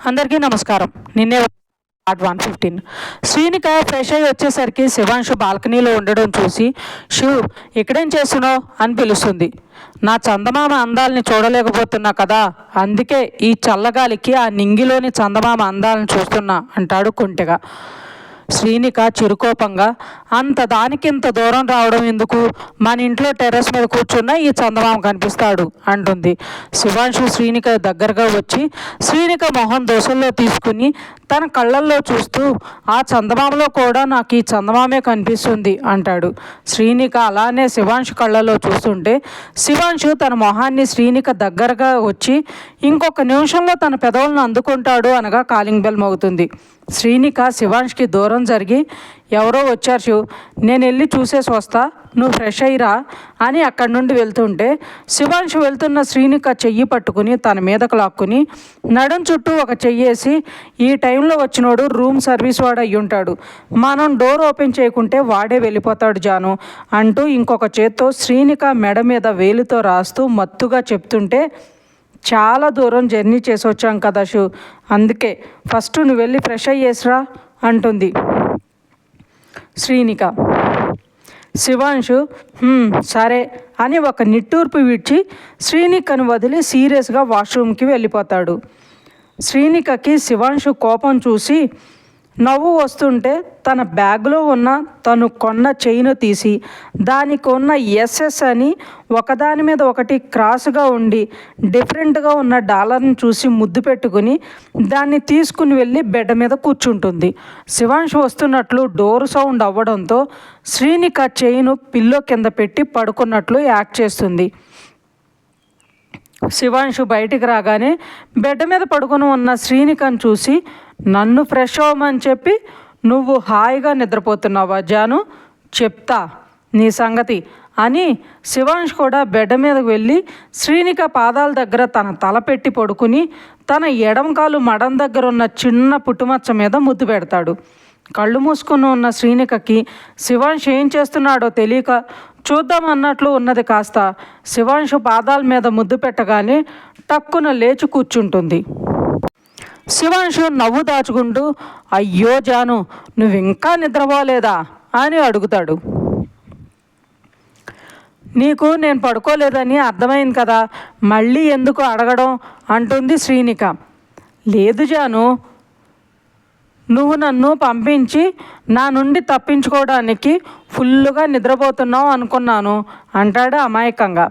అందరికీ నమస్కారం. నిన్నే పార్ట్ 115. శ్రీనిక ఫ్రెష్ అయ్యి వచ్చేసరికి శివాంశు బాల్కనీలో ఉండడం చూసి శివ్ ఇక్కడేం చేస్తున్నావు అని పిలుస్తుంది. నా చందమామ అందాలని చూడలేకపోతున్నా కదా, అందుకే ఈ చల్లగాలికి ఆ నింగిలోని చందమామ అందాలను చూస్తున్నా అంటాడు కుంటిగా. శ్రీనిక చిరుకోపంగా, అంత దానికింత దూరం రావడం ఎందుకు, మన ఇంట్లో టెర్రస్ మీద కూర్చున్న ఈ చందమామ కనిపిస్తాడు అంటుంది. శివాంశు శ్రీనిక దగ్గరగా వచ్చి శ్రీనిక మొహం దోశల్లో తీసుకుని తన కళ్ళల్లో చూస్తూ, ఆ చందమామలో కూడా నాకు ఈ చందమామే కనిపిస్తుంది అంటాడు. శ్రీనిక అలానే శివాంశు కళ్ళల్లో చూస్తుంటే శివాంశు తన మొహాన్ని శ్రీనిక దగ్గరగా వచ్చి ఇంకొక నిమిషంలో తన పెదవులను అందుకుంటాడు అనగా కాలింగ్ బెల్ మోగుతుంది. శ్రీనిక శివాంష్కి దూరం జరిగి, ఎవరో వచ్చారు శివ్, నేను వెళ్ళి చూసేసి వస్తా, నువ్వు ఫ్రెష్ అయ్యిరా అని అక్కడి నుండి వెళ్తుంటే శివాంశు వెళ్తున్న శ్రీనిక చెయ్యి పట్టుకుని తన మీదకు లాక్కుని నడుం చుట్టూ ఒక చెయ్యేసి, ఈ టైంలో వచ్చినోడు రూమ్ సర్వీస్ వాడు అయ్యి ఉంటాడు, మనం డోర్ ఓపెన్ చేయకుంటే వాడే వెళ్ళిపోతాడు జాను అంటూ ఇంకొక చేత్తో శ్రీనిక మెడ మీద వేలుతో రాస్తూ మత్తుగా చెప్తుంటే, చాలా దూరం జర్నీ చేసి వచ్చాం కదా షూ, అందుకే ఫస్ట్ నువ్వు వెళ్ళి ఫ్రెష్ అయ్యేసిరా అంటుంది శ్రీనిక. శివాంశు సరే అని ఒక నిట్టూర్పు విడిచి శ్రీనికను వదిలి సీరియస్గా వాష్రూమ్కి వెళ్ళిపోతాడు. శ్రీనికకి శివాంశు కోపం చూసి నవ్వు వస్తుంటే తన బ్యాగ్లో ఉన్న తను కొన్న చైను తీసి దానికి ఉన్న ఎస్ఎస్ అని ఒకదాని మీద ఒకటి క్రాస్గా ఉండి డిఫరెంట్గా ఉన్న డాలర్ని చూసి ముద్దు పెట్టుకుని దాన్ని తీసుకుని వెళ్ళి బెడ్ మీద కూర్చుంటుంది. శివాంశు వస్తున్నట్లు డోర్ సౌండ్ అవ్వడంతో శ్రీనిక చైను పిల్లో కింద పెట్టి పడుకున్నట్లు యాక్ట్ చేస్తుంది. శివాంశు బయటికి రాగానే బెడ్ మీద పడుకుని ఉన్న శ్రీనికను చూసి, నన్ను ఫ్రెష్ అవ్వమని చెప్పి నువ్వు హాయిగా నిద్రపోతున్నావా జాను, చెప్తా నీ సంగతి అని శివాంశ్ కూడా బెడ్ మీదకు వెళ్ళి శ్రీనిక పాదాల దగ్గర తన తల పెట్టి పడుకుని తన ఎడంకాలు మడం దగ్గర ఉన్న చిన్న పుట్టుమచ్చ మీద ముద్దు పెడతాడు. కళ్ళు మూసుకుని ఉన్న శ్రీనికకి శివాంశ్ ఏం చేస్తున్నాడో తెలియక చూద్దామన్నట్లు ఉన్నది. కాస్త శివాంశు పాదాల మీద ముద్దు పెట్టగానే టక్కున లేచి కూర్చుంటుంది. శివాంశు నవ్వు దాచుకుంటూ, అయ్యో జాను, నువ్వు ఇంకా నిద్రపోలేదా అని అడుగుతాడు. నీకు నేను పడుకోలేదని అర్థమైంది కదా, మళ్ళీ ఎందుకు అడగడం అంటుంది శ్రీనిక. లేదు జాను, నువ్వు నన్ను పంపించి నా నుండి తప్పించుకోవడానికి ఫుల్లుగా నిద్రపోతున్నావు అనుకున్నాను అంటాడు అమాయకంగా.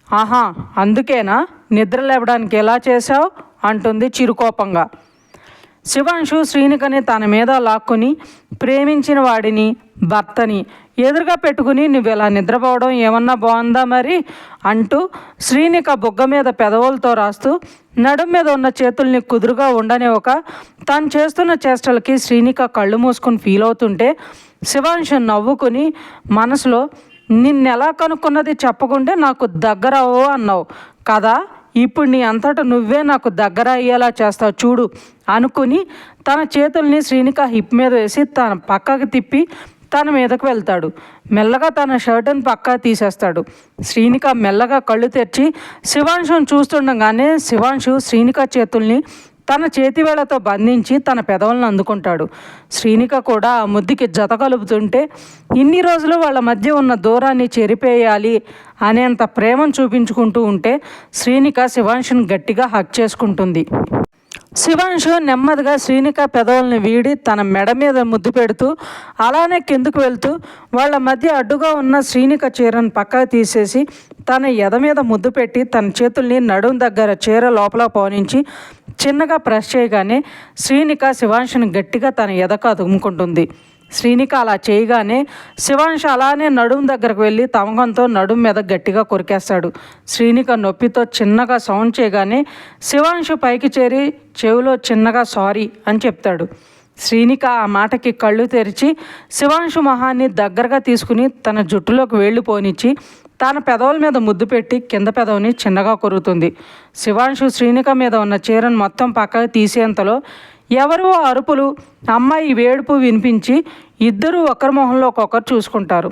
ఆహా, అందుకేనా నిద్ర లేవడానికి ఎలా చేశావు అంటుంది చిరుకోపంగా. శివాంశు శ్రీనికని తన మీద లాక్కుని ప్రేమించిన వాడిని భర్తని ఎదురుగా పెట్టుకుని నువ్వు ఇలా నిద్రపోవడం ఏమన్నా బాగుందా మరి అంటూ శ్రీనిక బుగ్గ మీద పెదవులతో రాస్తూ నడుం మీద ఉన్న చేతుల్ని కుదురుగా ఉండనివ్వక తను చేస్తున్న చేష్టలకి శ్రీనిక కళ్ళు మూసుకుని ఫీల్ అవుతుంటే శివాంశు నవ్వుకుని మనసులో, నిన్నెలా కనుక్కున్నది చెప్పకుంటే నాకు దగ్గర అవ్వు అన్నావు కదా, ఇప్పుడు నీ అంతటా నువ్వే నాకు దగ్గర అయ్యేలా చేస్తావు చూడు అనుకుని తన చేతుల్ని శ్రీనిక హిప్ మీద వేసి తన పక్కకి తిప్పి తన మీదకు వెళ్తాడు. మెల్లగా తన షర్టుని పక్కా తీసేస్తాడు. శ్రీనిక మెల్లగా కళ్ళు తెరిచి శివాంశుని చూస్తుండగానే శివాంశు శ్రీనిక చేతుల్ని తన చేతివేళ్లతో బంధించి తన పెదవులను అందుకుంటాడు. శ్రీనిక కూడా ఆ ముద్దుకి జత కలుపుతుంటే ఇన్ని రోజులు వాళ్ళ మధ్య ఉన్న దూరాన్ని చెరిపేయాలి అనేంత ప్రేమను చూపించుకుంటూ ఉంటే శ్రీనిక శివాంశుని గట్టిగా హక్ చేసుకుంటుంది. శివాంశు నెమ్మదిగా శ్రీనిక పెదవుల్ని వీడి తన మెడ మీద ముద్దు పెడుతూ అలానే కిందకు వెళ్తూ వాళ్ళ మధ్య అడ్డుగా ఉన్న శ్రీనిక చీరను పక్కకు తీసేసి తన ఎద మీద ముద్దు పెట్టి తన చేతుల్ని నడుం దగ్గర చీర లోపల పోనించి చిన్నగా ప్రెస్ చేయగానే శ్రీనిక శివాంశుని గట్టిగా తన ఎదకు అదుముకుంటుంది. శ్రీనిక అలా చేయగానే శివాంశు అలానే నడుం దగ్గరకు వెళ్ళి తమకంతో నడుం మీద గట్టిగా కొరికేస్తాడు. శ్రీనిక నొప్పితో చిన్నగా సౌండ్ చేయగానే శివాంశు పైకి చేరి చెవిలో చిన్నగా సారీ అని చెప్తాడు. శ్రీనిక ఆ మాటకి కళ్ళు తెరిచి శివాంశు మొహాన్ని దగ్గరగా తీసుకుని తన జుట్టులోకి వేళ్ళు పోనిచ్చి తన పెదవుల మీద ముద్దు పెట్టి కింద పెదవిని చిన్నగా కొరుకుతుంది. శివాంశు శ్రీనిక మీద ఉన్న చీరను మొత్తం పక్కకు తీసేంతలో ఎవరో అరుపులు, అమ్మాయి వేడుపు వినిపించి ఇద్దరూ ఒకరి మొహంలో ఒక్కొక్కరు చూసుకుంటారు.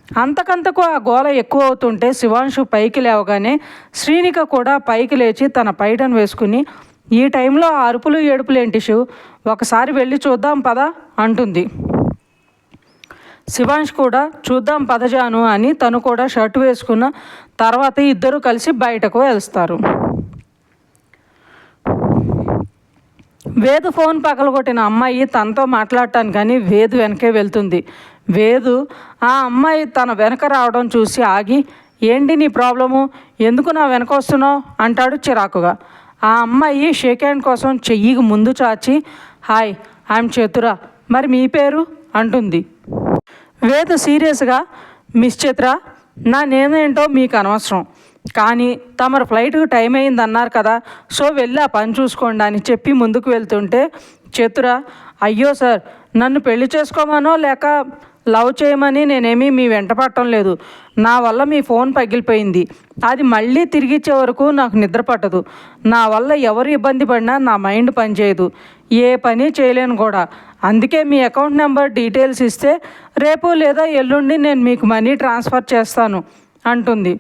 అంతకంతకు ఆ గోల ఎక్కువ అవుతుంటే శివాంశు పైకి లేవగానే శ్రీనిక కూడా పైకి లేచి తన పైటను వేసుకుని ఈ టైంలో ఆ అరుపులు ఏడుపులు ఏంటి శివ్, ఒకసారి వెళ్ళి చూద్దాం పదా అంటుంది. శివాంష్ కూడా చూద్దాం పద జాను అని తను కూడా షర్ట్ వేసుకున్న తర్వాత ఇద్దరు కలిసి బయటకు వెళ్తారు. వేదు ఫోన్ పగలగొట్టిన అమ్మాయి తనతో మాట్లాడటానికి కానీ వేదు వెనకే వెళ్తుంది. వేదు ఆ అమ్మాయి తన వెనక రావడం చూసి ఆగి, ఏంటి నీ ప్రాబ్లము, ఎందుకు నా వెనక వస్తున్నావు అంటాడు చిరాకుగా. ఆ అమ్మాయి షేక్ హ్యాండ్ కోసం చెయ్యికి ముందు చాచి, హాయ్ ఐఎమ్ చతుర, మరి మీ పేరు అంటుంది. వేదు సీరియస్గా, మిస్ చిత్ర, నా నేనేంటో మీకు అనవసరం, కానీ తమరు ఫ్లైట్కి టైం అయింది అన్నారు కదా, సో వెళ్ళి ఆ పని చూసుకోండి అని చెప్పి ముందుకు వెళ్తుంటే చతుర, అయ్యో సార్, నన్ను పెళ్లి చేసుకోమనో లేక లవ్ చేయమని నేనేమీ మీ వెంట పట్టడం లేదు. నా వల్ల మీ ఫోన్ పగిలిపోయింది, అది మళ్ళీ తిరిగిచ్చే వరకు నాకు నిద్ర పట్టదు. నా వల్ల ఎవరు ఇబ్బంది పడినా నా మైండ్ పనిచేయదు, ఏ పని చేయలేను కూడా. అందుకే మీ అకౌంట్ నెంబర్ డీటెయిల్స్ ఇస్తే రేపు లేదా ఎల్లుండి నేను మీకు మనీ ట్రాన్స్ఫర్ చేస్తాను అంటుంది.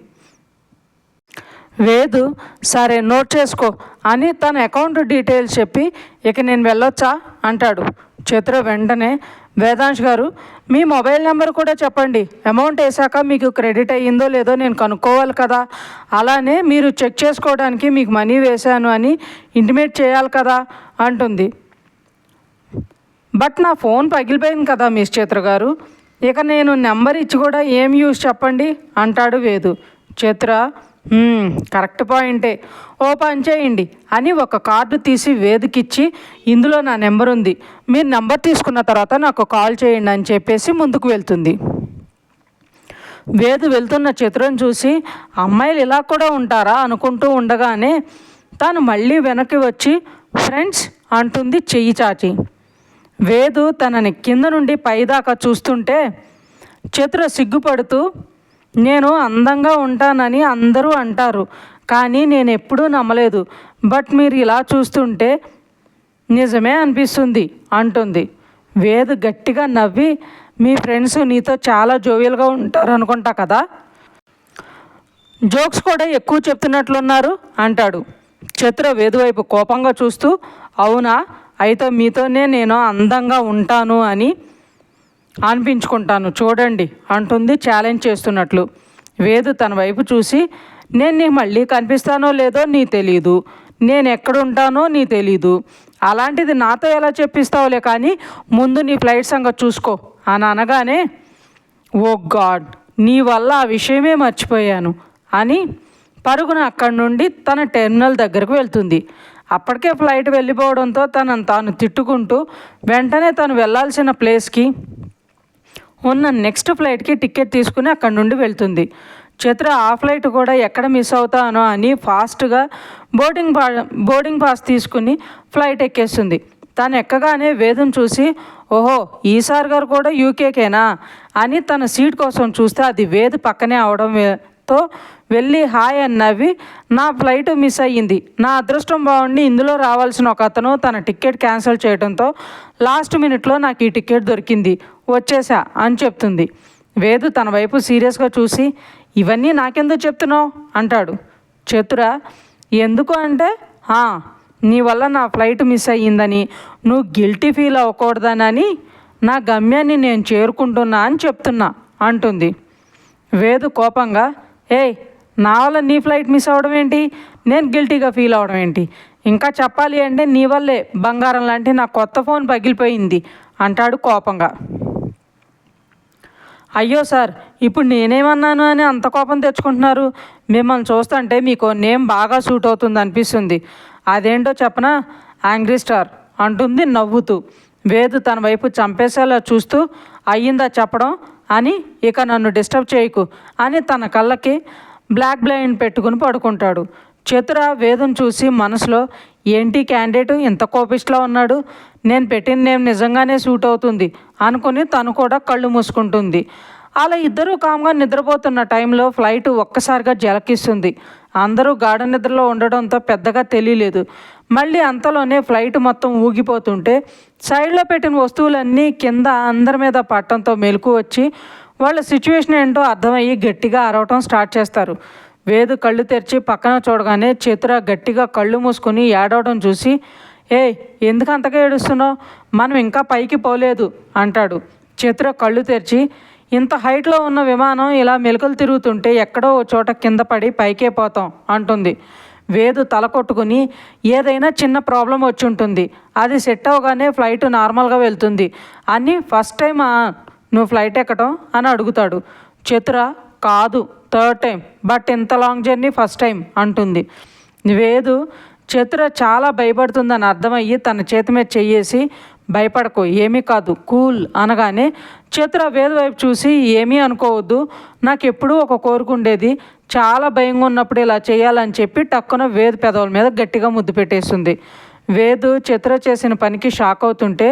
వేదు సరే నోట్ చేసుకో అని తన అకౌంట్ డీటెయిల్స్ చెప్పి, ఇక నేను వెళ్ళొచ్చా అంటాడు. చతుర వెంటనే, వేదాంశ్ గారు మీ మొబైల్ నెంబర్ కూడా చెప్పండి, అమౌంట్ వేసాక మీకు క్రెడిట్ అయ్యిందో లేదో నేను కనుక్కోవాలి కదా, అలానే మీరు చెక్ చేసుకోవడానికి మీకు మనీ వేశాను అని ఇంటిమేట్ చేయాలి కదా అంటుంది. బట్ నా ఫోన్ పగిలిపోయింది కదా మిస్ చిత్ర గారు, ఇక నేను నెంబర్ ఇచ్చి కూడా ఏం యూస్ చెప్పండి అంటాడు వేదు. చిత్ర, కరెక్ట్ పాయింటే, ఓ పని చేయండి అని ఒక కార్డు తీసి వేదుకిచ్చి, ఇందులో నా నెంబర్ ఉంది, మీరు నెంబర్ తీసుకున్న తర్వాత నాకు కాల్ చేయండి అని చెప్పేసి ముందుకు వెళ్తుంది. వేదు వెళ్తున్న చిత్రం చూసి అమ్మాయిలు ఇలా కూడా ఉంటారా అనుకుంటూ ఉండగానే తాను మళ్ళీ వెనక్కి వచ్చి ఫ్రెండ్స్ అంటుంది చెయ్యి చాచి. వేదు తనని కింద నుండి పైదాకా చూస్తుంటే చిత్ర సిగ్గుపడుతూ, నేను అందంగా ఉంటానని అందరూ అంటారు, కానీ నేను ఎప్పుడూ నమ్మలేదు, బట్ మీరు ఇలా చూస్తుంటే నిజమే అనిపిస్తుంది అంటుంది. వేదు గట్టిగా నవ్వి, మీ ఫ్రెండ్స్ నీతో చాలా జోవియల్గా ఉంటారు అనుకుంటా కదా, జోక్స్ కూడా ఎక్కువ చెప్తున్నట్లున్నారు అంటాడు. చిత్ర వేదు వైపు కోపంగా చూస్తూ, అవునా, అయితే మీతోనే నేను అందంగా ఉంటాను అని అనిపించుకుంటాను చూడండి అంటుంది ఛాలెంజ్ చేస్తున్నట్లు. వేదు తన వైపు చూసి, నేను నీకు మళ్ళీ కనిపిస్తానో లేదో నీ తెలీదు, నేను ఎక్కడుంటానో నీ తెలీదు, అలాంటిది నాతో ఎలా చెప్పిస్తావులే, కానీ ముందు నీ ఫ్లైట్ సంగతి చూసుకో అని అనగానే, ఓ గాడ్, నీ వల్ల ఆ విషయమే మర్చిపోయాను అని పరుగున అక్కడి నుండి తన టెర్మినల్ దగ్గరకు వెళ్తుంది. అప్పటికే ఫ్లైట్ వెళ్ళిపోవడంతో తనను తాను తిట్టుకుంటూ వెంటనే తను వెళ్ళాల్సిన ప్లేస్కి ఉన్న నెక్స్ట్ ఫ్లైట్కి టికెట్ తీసుకుని అక్కడి నుండి వెళ్తుంది. చిత్ర ఆ ఫ్లైట్ కూడా ఎక్కడ మిస్ అవుతానో అని ఫాస్ట్గా బోర్డింగ్ పాస్ తీసుకుని ఫ్లైట్ ఎక్కేస్తుంది. తను ఎక్కగానే వేదును చూసి, ఓహో ఈసారి గారు కూడా యూకేకేనా అని తన సీట్ కోసం చూస్తే అది వేదు పక్కనే అవడంతో వెళ్ళి హాయ్ అని నవ్వి, నా ఫ్లైట్ మిస్ అయ్యింది, నా అదృష్టం బాగుండి ఇందులో రావాల్సిన ఒక అతను తన టికెట్ క్యాన్సిల్ చేయడంతో లాస్ట్ మినిట్లో నాకు ఈ టికెట్ దొరికింది, వచ్చేసా అని చెప్తుంది. వేదు తన వైపు సీరియస్గా చూసి, ఇవన్నీ నాకెందుకు చెప్తున్నావు అంటాడు. చతుర, ఎందుకు అంటే, నీ వల్ల నా ఫ్లైట్ మిస్ అయ్యిందని నువ్వు గిల్టీ ఫీల్ అవ్వకూడదనని నా గమ్యాన్ని నేను చేరుకుంటున్నా అని చెప్తున్నా అంటుంది. వేదు కోపంగా, ఏయ్, నా వల్ల నీ ఫ్లైట్ మిస్ అవ్వడం ఏంటి, నేను గిల్టీగా ఫీల్ అవ్వడం ఏంటి, ఇంకా చెప్పాలి అంటే నీ వల్లే బంగారం లాంటి నా కొత్త ఫోన్ పగిలిపోయింది అంటాడు కోపంగా. అయ్యో సార్, ఇప్పుడు నేనేమన్నాను అని అంత కోపం తెచ్చుకుంటున్నారు, మిమ్మల్ని చూస్తుంటే మీకు నేమ్ బాగా సూట్ అవుతుంది అనిపిస్తుంది, అదేంటో చెప్పనా, యాంగ్రీ స్టార్ అంటుంది నవ్వుతూ. వేదు తన వైపు చంపేసేలా చూస్తూ, అయ్యిందా చెప్పడం అని, ఇక నన్ను డిస్టర్బ్ చేయకు అని తన కళ్ళకి బ్లాక్ బ్లైండ్ పెట్టుకుని పడుకుంటాడు. చతుర వేదును చూసి మనసులో, ఏంటి క్యాండిడేట్ ఇంత కోపిస్ట్లా ఉన్నాడు, నేను పెట్టిన నేమ్ నిజంగానే సూట్ అవుతుంది అనుకుని తను కూడా కళ్ళు మూసుకుంటుంది. అలా ఇద్దరూ కామ్గా నిద్రపోతున్న టైంలో ఫ్లైట్ ఒక్కసారిగా జలకిస్తుంది. అందరూ గాఢ నిద్రలో ఉండడంతో పెద్దగా తెలియలేదు. మళ్ళీ అంతలోనే ఫ్లైట్ మొత్తం ఊగిపోతుంటే సైడ్లో పెట్టిన వస్తువులన్నీ కింద అందరి మీద పట్టడంతో మెలకు వచ్చి వాళ్ళ సిచ్యువేషన్ ఏంటో అర్థమయ్యి గట్టిగా అరవటం స్టార్ట్ చేస్తారు. వేదు కళ్ళు తెరిచి పక్కన చూడగానే చిత్ర గట్టిగా కళ్ళు మూసుకొని ఏడవడం చూసి, ఎందుకు అంతగా ఏడుస్తున్నావు, మనం ఇంకా పైకి పోలేదు అంటాడు. చిత్ర కళ్ళు తెరిచి, ఇంత హైట్లో ఉన్న విమానం ఇలా మెలికలు తిరుగుతుంటే ఎక్కడో ఓ చోట కింద పడి పైకే పోతాం అంటుంది. వేదు తల కొట్టుకుని, ఏదైనా చిన్న ప్రాబ్లం వచ్చి ఉంటుంది, అది సెట్ అవగానే ఫ్లైట్ నార్మల్గా వెళ్తుంది అని ఫస్ట్ టైమా నువ్వు ఫ్లైట్ ఎక్కడం అని అడుగుతాడు. చిత్ర, కాదు, థర్డ్ టైం, బట్ ఇంత లాంగ్ జర్నీ ఫస్ట్ టైం అంటుంది. వేదు చిత్ర చాలా భయపడుతుందని అర్థమయ్యి తన చేతి మీద చెయ్యేసి, భయపడకు, ఏమీ కాదు, కూల్ అనగానే చిత్ర వేదు వైపు చూసి, ఏమీ అనుకోవద్దు, నాకు ఎప్పుడూ ఒక కోరిక ఉండేది, చాలా భయంగా ఉన్నప్పుడు ఇలా చేయాలని చెప్పి టక్కున వేదు పెదవుల మీద గట్టిగా ముద్దు పెట్టేస్తుంది. వేదు చిత్ర చేసిన పనికి షాక్ అవుతుంటే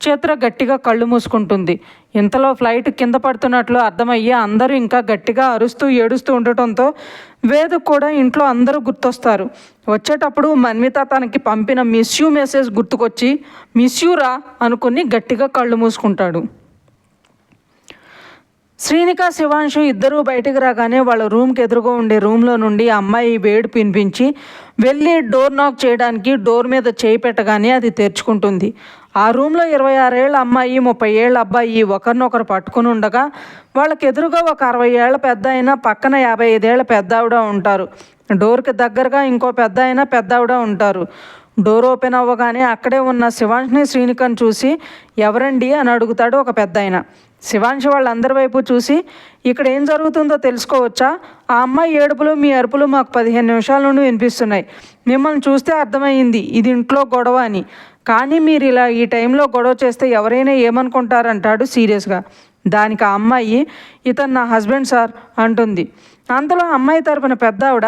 చిత్ర గట్టిగా కళ్ళు మూసుకుంటుంది. ఇంతలో ఫ్లైట్ కింద పడుతున్నట్లు అర్థమయ్యి అందరూ ఇంకా గట్టిగా అరుస్తూ ఏడుస్తూ ఉండటంతో వేదు కూడా ఇంట్లో అందరూ గుర్తొస్తారు. వచ్చేటప్పుడు మన్విత తనకి పంపిన మిస్ యూ మెసేజ్ గుర్తుకొచ్చి మిస్ యూ రా అనుకుని గట్టిగా కళ్ళు మూసుకుంటాడు. శ్రీనిక, శివాంశు ఇద్దరూ బయటికి రాగానే వాళ్ళ రూమ్కి ఎదురుగా ఉండే రూమ్లో నుండి అమ్మాయి వేడు పినిపించి వెళ్ళి డోర్ నాక్ చేయడానికి డోర్ మీద చేయి పెట్టగానే అది తెరుచుకుంటుంది. ఆ రూమ్లో 26 ఏళ్ళ అమ్మాయి, 30 ఏళ్ళ అబ్బాయి ఒకరినొకరు పట్టుకుని ఉండగా వాళ్ళకి ఎదురుగా ఒక 60 ఏళ్ళ పెద్ద అయినా, పక్కన 55 ఏళ్ళ పెద్ద ఆవిడ ఉంటారు. డోర్కి దగ్గరగా ఇంకో పెద్ద అయినా పెద్ద ఆవిడ ఉంటారు. డోర్ ఓపెన్ అవ్వగానే అక్కడే ఉన్న శివాంష్ని, శ్రీనికను చూసి, ఎవరండి అని అడుగుతాడు ఒక పెద్ద ఆయన. శివాంశ వాళ్ళందరి వైపు చూసి, ఇక్కడ ఏం జరుగుతుందో తెలుసుకోవచ్చా, ఆ అమ్మాయి ఏడుపులు మీ అరుపులు మాకు 15 నిమిషాల నుండి వినిపిస్తున్నాయి, మిమ్మల్ని చూస్తే అర్థమైంది ఇది ఇంట్లో గొడవ అని, కానీ మీరు ఇలా ఈ టైంలో గొడవ చేస్తే ఎవరైనా ఏమనుకుంటారంటాడు సీరియస్గా. దానికి ఆ అమ్మాయి, ఇతను నా హస్బెండ్ సార్ అంటుంది. అంతలో అమ్మాయి తరపున పెద్ద ఆవిడ,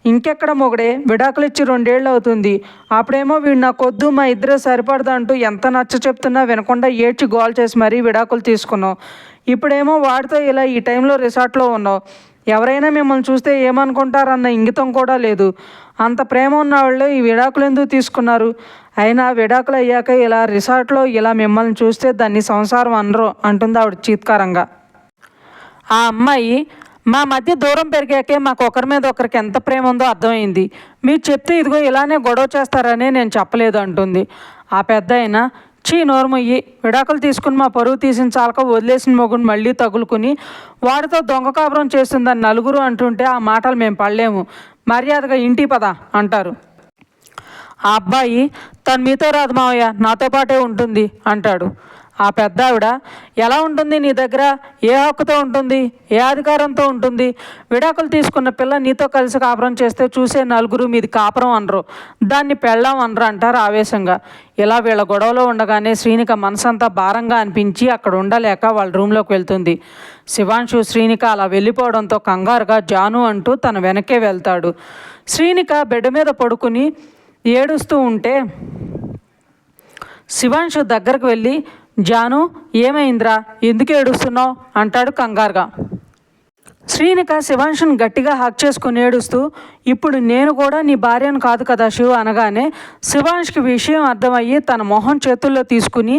ఇంకెక్కడ మొగడే, విడాకులు ఇచ్చి 2 ఏళ్ళు అవుతుంది, అప్పుడేమో వీడు నాకొద్దు, మా ఇద్దరే సరిపడదా అంటూ ఎంత నచ్చ చెప్తున్నా వినకుండా ఏడ్చి గోల్ చేసి మరీ విడాకులు తీసుకున్నావు, ఇప్పుడేమో వాడితో ఇలా ఈ టైంలో రిసార్ట్లో ఉన్నావు, ఎవరైనా మిమ్మల్ని చూస్తే ఏమనుకుంటారన్న ఇంగితం కూడా లేదు, అంత ప్రేమ ఉన్న వాళ్ళు ఈ విడాకులు ఎందుకు తీసుకున్నారు, అయినా విడాకులు అయ్యాక ఇలా రిసార్ట్లో ఇలా మిమ్మల్ని చూస్తే దాన్ని సంసారం అనరు అంటుంది ఆవిడ చీత్కారంగా. ఆ అమ్మాయి, మా మధ్య దూరం పెరిగాకే మాకు ఒకరి మీద ఒకరికి ఎంత ప్రేమ ఉందో అర్థమైంది, మీరు చెప్తే ఇదిగో ఇలానే గొడవ చేస్తారని నేను చెప్పలేదు అంటుంది. ఆ పెద్ద ఆయన, చీ నోరుమయ్యి, విడాకులు తీసుకుని మా పరువు తీసిన చాలక వదిలేసిన మొగుడు మళ్ళీ తగులుకుని వాడితో దొంగ కాపురం చేస్తుందని నలుగురు అంటుంటే ఆ మాటలు మేము పడలేము, మర్యాదగా ఇంటి పద అంటారు. ఆ అబ్బాయి, తను మీతో రాదు మావయ్య, నాతో పాటే ఉంటుంది అంటాడు. ఆ పెద్ద ఆవిడ, ఎలా ఉంటుంది నీ దగ్గర, ఏ హక్కుతో ఉంటుంది, ఏ అధికారంతో ఉంటుంది, విడాకులు తీసుకున్న పిల్ల నీతో కలిసి కాపురం చేస్తే చూసే నలుగురు మీది కాపురం అనరు, దాన్ని పెళ్ళాం అనరు అంటారు ఆవేశంగా. ఇలా వీళ్ళ గొడవలో ఉండగానే శ్రీనిక మనసంతా భారంగా అనిపించి అక్కడ ఉండలేక వాళ్ళ రూమ్లోకి వెళ్తుంది. శివాంశు శ్రీనిక అలా వెళ్ళిపోవడంతో కంగారుగా జాను అంటూ తన వెనకే వెళ్తాడు. శ్రీనిక బెడ్ మీద పడుకుని ఏడుస్తూ ఉంటే శివాంశు దగ్గరకు వెళ్ళి, జాను ఏమైందిరా, ఎందుకు ఏడుస్తున్నావు అంటాడు కంగారుగా. శ్రీనిక శివాంశుని గట్టిగా హక్ చేసుకుని ఏడుస్తూ, ఇప్పుడు నేను కూడా నీ భార్యను కాదు కదా శివ అనగానే శివాంష్కి విషయం అర్థమయ్యి తన మొహం చేతుల్లో తీసుకుని,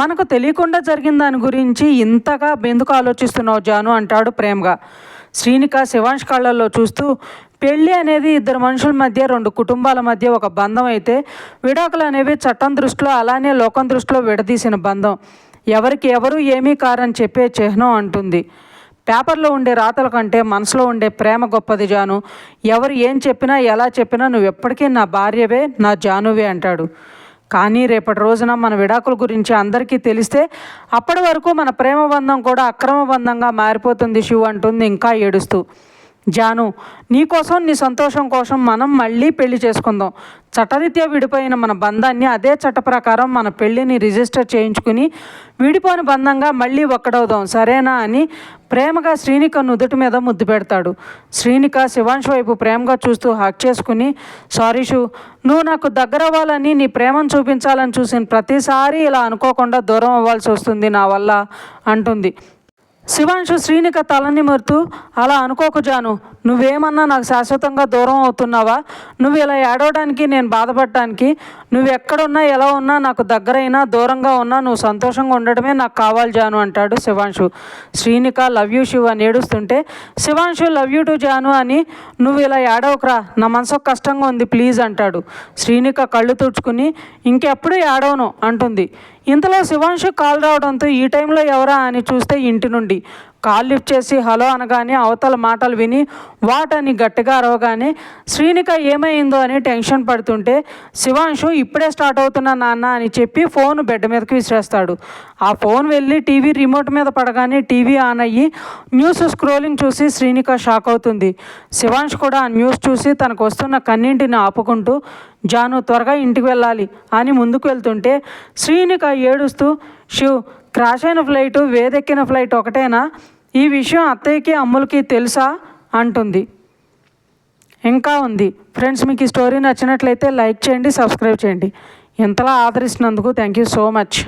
మనకు తెలియకుండా జరిగిన దాని గురించి ఇంతగా ఎందుకు ఆలోచిస్తున్నావు జాను అంటాడు ప్రేమగా. శ్రీనిక శివాంష్ కళ్ళల్లో చూస్తూ, పెళ్ళి అనేది ఇద్దరు మనుషుల మధ్య, 2 కుటుంబాల మధ్య ఒక బంధం అయితే విడాకులు అనేవి చట్టం దృష్టిలో అలానే లోకం దృష్టిలో విడదీసిన బంధం, ఎవరికి ఎవరు ఏమీ కారని చెప్పే చిహ్నం అంటుంది. పేపర్లో ఉండే రాతల కంటే మనసులో ఉండే ప్రేమ గొప్పది జాను, ఎవరు ఏం చెప్పినా ఎలా చెప్పినా నువ్వు ఎప్పటికీ నా భార్యవే, నా జానువే అంటాడు. కానీ రేపటి రోజున మన విడాకుల గురించి అందరికీ తెలిస్తే అప్పటి వరకు మన ప్రేమ బంధం కూడా అక్రమ బంధంగా మారిపోతుంది శివ అంటుంది ఇంకా ఏడుస్తూ. జాను, నీకోసం నీ సంతోషం కోసం మనం మళ్ళీ పెళ్లి చేసుకుందాం, చట్టరీత్యా విడిపోయిన మన బంధాన్ని అదే చట్ట ప్రకారం మన పెళ్ళిని రిజిస్టర్ చేయించుకుని విడిపోని బంధంగా మళ్ళీ ఒక్కడవుదాం సరేనా అని ప్రేమగా శ్రీనిక నుదుటి మీద ముద్దు పెడతాడు. శ్రీనిక శివాంశ్ వైపు ప్రేమగా చూస్తూ హక్ చేసుకుని, సారీ షు, నువ్వు నాకు దగ్గర అవ్వాలని నీ ప్రేమను చూపించాలని చూసిన ప్రతిసారి ఇలా అనుకోకుండా దూరం అవ్వాల్సి వస్తుంది నా వల్ల అంటుంది. శివాంశు శ్రీనిక తలని మరుతూ, అలా అనుకోకు జాను, నువ్వేమన్నా నాకు శాశ్వతంగా దూరం అవుతున్నావా? నువ్వు ఇలా ఏడవడానికి, నేను బాధపడటానికి? నువ్వు ఎక్కడున్నా ఎలా ఉన్నా నాకు దగ్గరైనా దూరంగా ఉన్నా నువ్వు సంతోషంగా ఉండడమే నాకు కావాలి జాను అంటాడు శివాంశు. శ్రీనిక లవ్ యూ శివ్ అని ఏడుస్తుంటే శివాంశు లవ్ యూ టు జాను అని, నువ్వు ఇలా ఏడవకురా, నా మనసు కష్టంగా ఉంది ప్లీజ్ అంటాడు. శ్రీనిక కళ్ళు తుడుచుకుని ఇంకెప్పుడు ఏడవను అంటుంది. ఇంతలో శివాంశు కాల్ రావడంతో ఈ టైంలో ఎవరా అని చూస్తే ఇంటి నుండి కాల్ లిఫ్ట్ చేసి హలో అనగానే అవతల మాటలు విని వాట్ అని గట్టిగా అరవగానే శ్రీనిక ఏమైందో అని టెన్షన్ పడుతుంటే శివాంశు ఇప్పుడే స్టార్ట్ అవుతున్నా నాన్న అని చెప్పి ఫోన్ బెడ్ మీదకి విసిరేస్తాడు. ఆ ఫోన్ వెళ్ళి టీవీ రిమోట్ మీద పడగానే టీవీ ఆన్ అయ్యి న్యూస్ స్క్రోలింగ్ చూసి శ్రీనిక షాక్ అవుతుంది. శివాంశ్ కూడా ఆ న్యూస్ చూసి తనకు వస్తున్న కన్నింటిని ఆపుకుంటూ జాను త్వరగా ఇంటికి వెళ్ళాలి అని ముందుకు వెళ్తుంటే శ్రీనిక ఏడుస్తూ శివ్ క్రాష్ అయిన ఫ్లైటు వేదెక్కిన ఫ్లైట్ ఒకటేనా? ఈ విషయం అత్తయ్యకి అమ్ములకి తెలుసా అంటుంది. ఇంకా ఉంది ఫ్రెండ్స్. మీకు ఈ స్టోరీ నచ్చినట్లయితే లైక్ చేయండి, సబ్స్క్రైబ్ చేయండి. ఇంతలా ఆదరిస్తున్నందుకు థ్యాంక్ యూ సో మచ్.